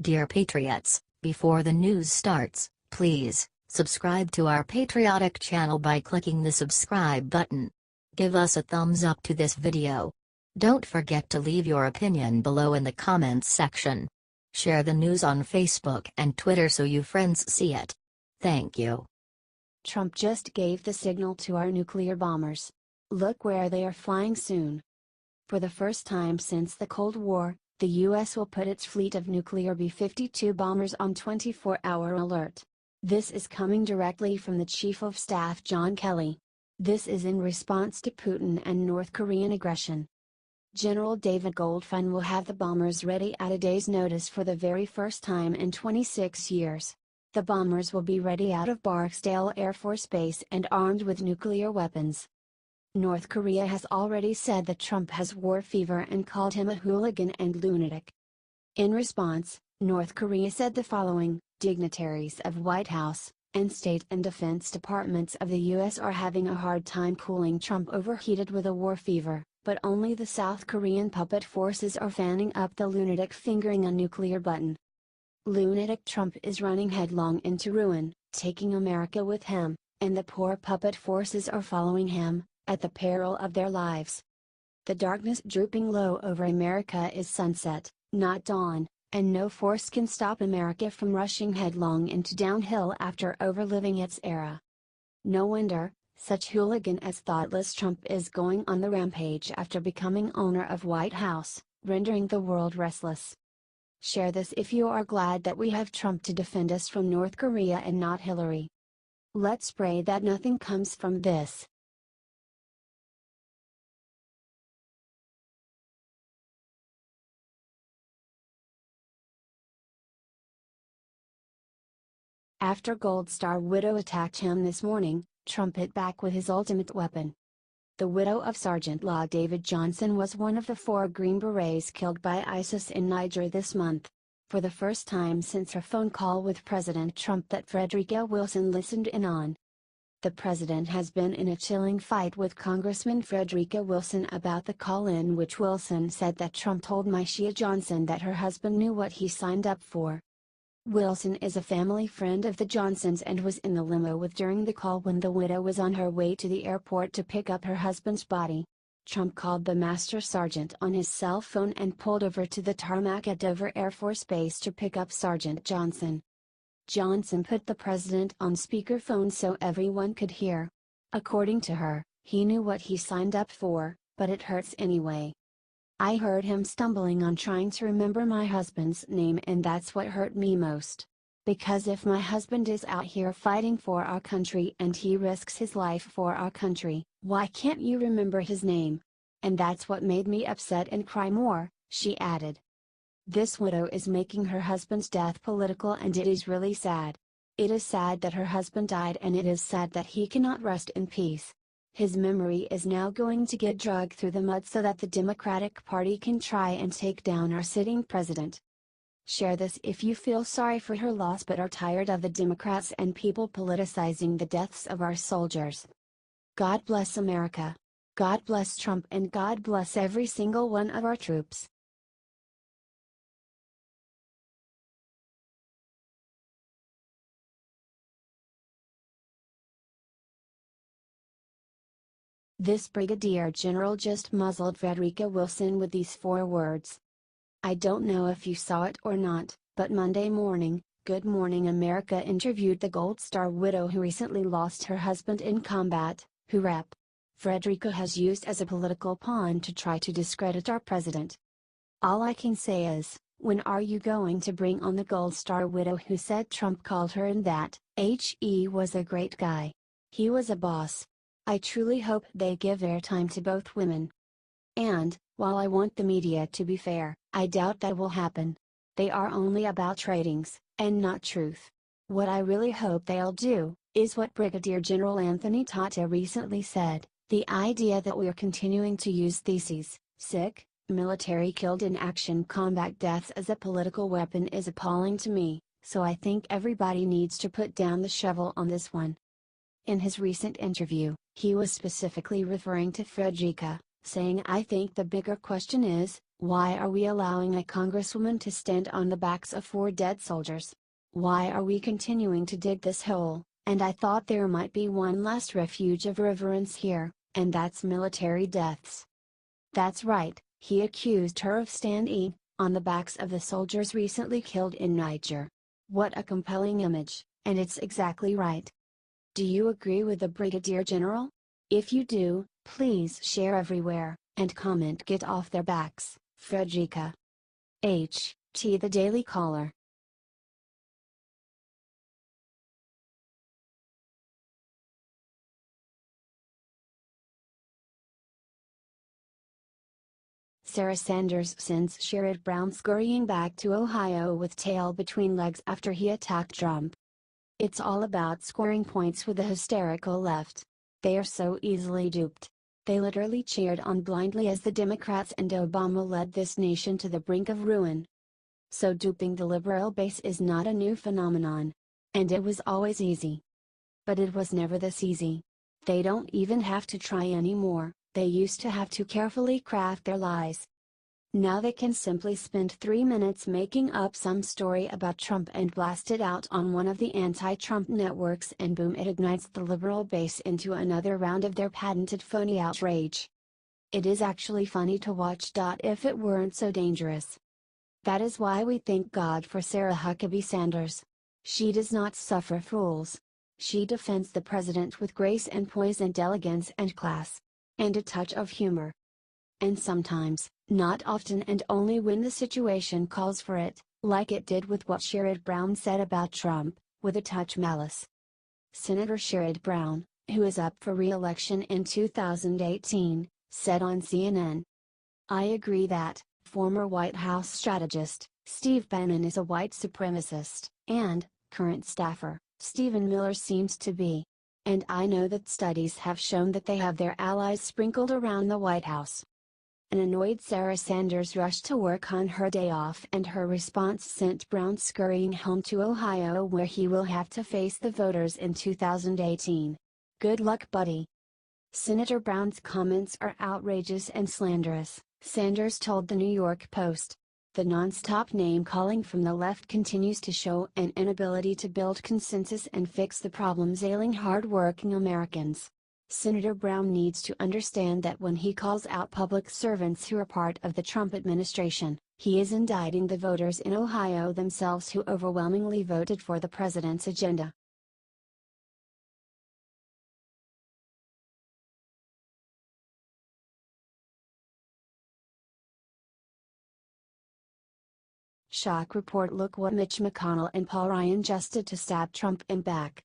Dear Patriots, before the news starts, please subscribe to our patriotic channel by clicking the subscribe button. Give us a thumbs up to this video. Don't forget to leave your opinion below in the comments section. Share the news on Facebook and Twitter so you friends see it. Thank you. Trump just gave the signal to our nuclear bombers. Look where they are flying soon. For the first time since the Cold War, the U.S. will put its fleet of nuclear B-52 bombers on 24-hour alert. This is coming directly from the Chief of Staff John Kelly. This is in response to Putin and North Korean aggression. General David Goldfein will have the bombers ready at a day's notice for the very first time in 26 years. The bombers will be ready out of Barksdale Air Force Base and armed with nuclear weapons. North Korea has already said that Trump has war fever and called him a hooligan and lunatic. In response, North Korea said the following: dignitaries of White House, and State and Defense Departments of the U.S. are having a hard time cooling Trump overheated with a war fever, but only the South Korean puppet forces are fanning up the lunatic fingering a nuclear button. Lunatic Trump is running headlong into ruin, taking America with him, and the poor puppet forces are following him, at the peril of their lives. The darkness drooping low over America is sunset, not dawn, and no force can stop America from rushing headlong into downhill after overliving its era. No wonder, such hooligan as thoughtless Trump is going on the rampage after becoming owner of White House, rendering the world restless. Share this if you are glad that we have Trump to defend us from North Korea and not Hillary. Let's pray that nothing comes from this. After Gold Star widow attacked him this morning, Trump hit back with his ultimate weapon. The widow of Sergeant Law David Johnson was one of the 4 Green Berets killed by ISIS in Niger this month. For the first time since her phone call with President Trump that Frederica Wilson listened in on. The president has been in a chilling fight with Congressman Frederica Wilson about the call in which Wilson said that Trump told Myshia Johnson that her husband knew what he signed up for. Wilson is a family friend of the Johnsons and was in the limo with during the call when the widow was on her way to the airport to pick up her husband's body. Trump called the Master Sergeant on his cell phone and pulled over to the tarmac at Dover Air Force Base to pick up Sergeant Johnson. Johnson put the president on speakerphone so everyone could hear. According to her, he knew what he signed up for, but it hurts anyway. I heard him stumbling on trying to remember my husband's name, and that's what hurt me most. Because if my husband is out here fighting for our country and he risks his life for our country, why can't you remember his name? And that's what made me upset and cry more, she added. This widow is making her husband's death political, and it is really sad. It is sad that her husband died, and it is sad that he cannot rest in peace. His memory is now going to get dragged through the mud so that the Democratic Party can try and take down our sitting president. Share this if you feel sorry for her loss but are tired of the Democrats and people politicizing the deaths of our soldiers. God bless America. God bless Trump, and God bless every single one of our troops. This Brigadier General just muzzled Frederica Wilson with these 4 words. I don't know if you saw it or not, but Monday morning, Good Morning America interviewed the Gold Star widow who recently lost her husband in combat, who Rep. Frederica has used as a political pawn to try to discredit our president. All I can say is, when are you going to bring on the Gold Star widow who said Trump called her and that he was a great guy? He was a boss. I truly hope they give airtime to both women. And, while I want the media to be fair, I doubt that will happen. They are only about ratings, and not truth. What I really hope they'll do, is what Brigadier General Anthony Tata recently said: the idea that we're continuing to use theses, sick, military killed in action combat deaths as a political weapon is appalling to me, so I think everybody needs to put down the shovel on this one. In his recent interview, he was specifically referring to Frederica, saying, I think the bigger question is, Why are we allowing a congresswoman to stand on the backs of 4 dead soldiers? Why are we continuing to dig this hole? And I thought there might be one last refuge of reverence here, and that's military deaths. That's right, he accused her of standing on the backs of the soldiers recently killed in Niger. What a compelling image, and it's exactly right. Do you agree with the Brigadier General? If you do, please share everywhere, and comment "Get off their backs, Frederica." H.T. The Daily Caller. Sarah Sanders sends Sherrod Brown scurrying back to Ohio with tail between legs after he attacked Trump. It's all about scoring points with the hysterical left. They are so easily duped. They literally cheered on blindly as the Democrats and Obama led this nation to the brink of ruin. So duping the liberal base is not a new phenomenon. And it was always easy. But it was never this easy. They don't even have to try anymore. They used to have to carefully craft their lies. Now they can simply spend 3 minutes making up some story about Trump and blast it out on one of the anti-Trump networks, and boom, it ignites the liberal base into another round of their patented phony outrage. It is actually funny to watch. If it weren't so dangerous. That is why we thank God for Sarah Huckabee Sanders. She does not suffer fools. She defends the president with grace and poise and elegance and class. And a touch of humor. And sometimes, not often and only when the situation calls for it, like it did with what Sherrod Brown said about Trump, with a touch malice. Senator Sherrod Brown, who is up for re-election in 2018, said on CNN, "I agree that, former White House strategist, Steve Bannon is a white supremacist, and, current staffer, Stephen Miller seems to be. And I know that studies have shown that they have their allies sprinkled around the White House." An annoyed Sarah Sanders rushed to work on her day off, and her response sent Brown scurrying home to Ohio, where he will have to face the voters in 2018. Good luck, buddy. Senator Brown's comments are outrageous and slanderous, Sanders told the New York Post. The non-stop name-calling from the left continues to show an inability to build consensus and fix the problems ailing hard-working Americans. Senator Brown needs to understand that when he calls out public servants who are part of the Trump administration, he is indicting the voters in Ohio themselves who overwhelmingly voted for the president's agenda. Shock report: Look what Mitch McConnell and Paul Ryan just did to stab Trump in back.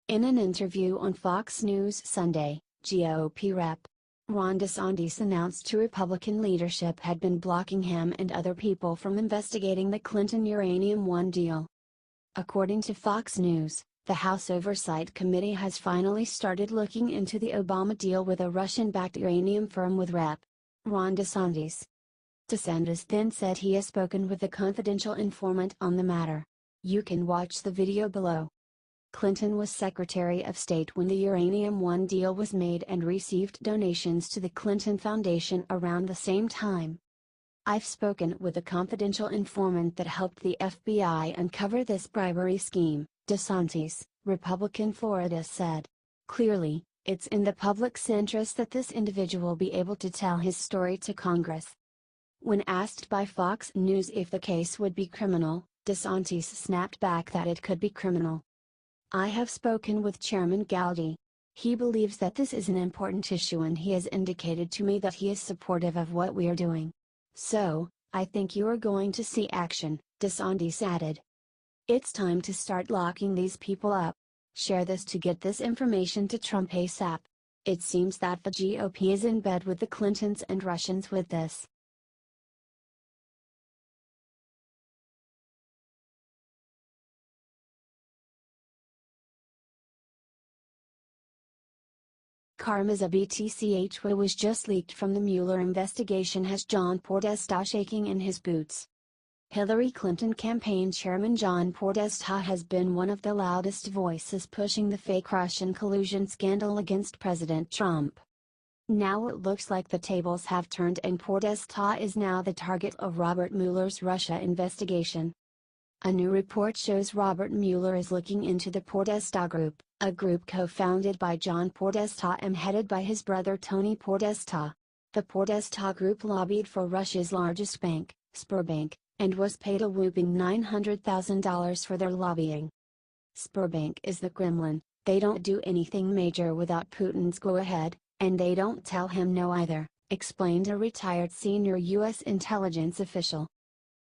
In an interview on Fox News Sunday, GOP Rep. Ron DeSantis announced to Republican leadership had been blocking him and other people from investigating the Clinton Uranium One deal. According to Fox News, the House Oversight Committee has finally started looking into the Obama deal with a Russian-backed uranium firm with Rep. Ron DeSantis. DeSantis then said he has spoken with a confidential informant on the matter. You can watch the video below. Clinton was Secretary of State when the Uranium One deal was made and received donations to the Clinton Foundation around the same time. I've spoken with a confidential informant that helped the FBI uncover this bribery scheme, DeSantis, Republican Florida said. Clearly, it's in the public's interest that this individual be able to tell his story to Congress. When asked by Fox News if the case would be criminal, DeSantis snapped back that it could be criminal. I have spoken with Chairman Gowdy. He believes that this is an important issue and he has indicated to me that he is supportive of what we are doing. So, I think you are going to see action, DeSantis added. It's time to start locking these people up. Share this to get this information to Trump ASAP. It seems that the GOP is in bed with the Clintons and Russians with this. Karma's a BTCH what was just leaked from the Mueller investigation has John Podesta shaking in his boots. Hillary Clinton campaign chairman John Podesta has been one of the loudest voices pushing the fake Russian collusion scandal against President Trump. Now it looks like the tables have turned and Podesta is now the target of Robert Mueller's Russia investigation. A new report shows Robert Mueller is looking into the Podesta Group, a group co-founded by John Podesta and headed by his brother Tony Podesta. The Podesta Group lobbied for Russia's largest bank, Sberbank, and was paid a whopping $900,000 for their lobbying. Sberbank is the Kremlin. They don't do anything major without Putin's go-ahead, and they don't tell him no either, explained a retired senior U.S. intelligence official.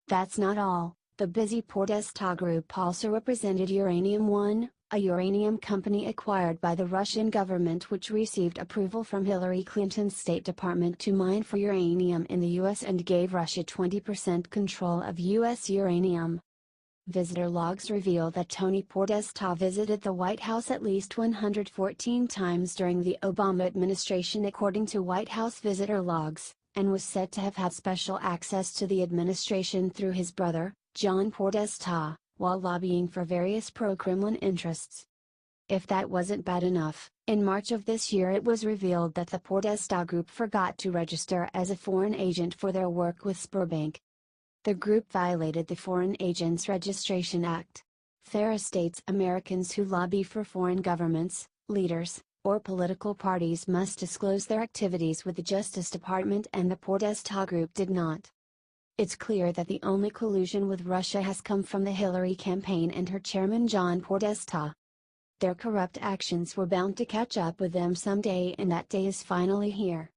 That's not all. The busy Podesta Group also represented Uranium One, a uranium company acquired by the Russian government which received approval from Hillary Clinton's State Department to mine for uranium in the U.S. and gave Russia 20% control of U.S. uranium. Visitor logs reveal that Tony Podesta visited the White House at least 114 times during the Obama administration according to White House visitor logs, and was said to have had special access to the administration through his brother, John Podesta, while lobbying for various pro-Kremlin interests. If that wasn't bad enough, in March of this year it was revealed that the Podesta Group forgot to register as a foreign agent for their work with Sberbank. The group violated the Foreign Agents Registration Act. FARA states Americans who lobby for foreign governments, leaders, or political parties must disclose their activities with the Justice Department, and the Podesta Group did not. It's clear that the only collusion with Russia has come from the Hillary campaign and her chairman John Podesta. Their corrupt actions were bound to catch up with them someday, and that day is finally here.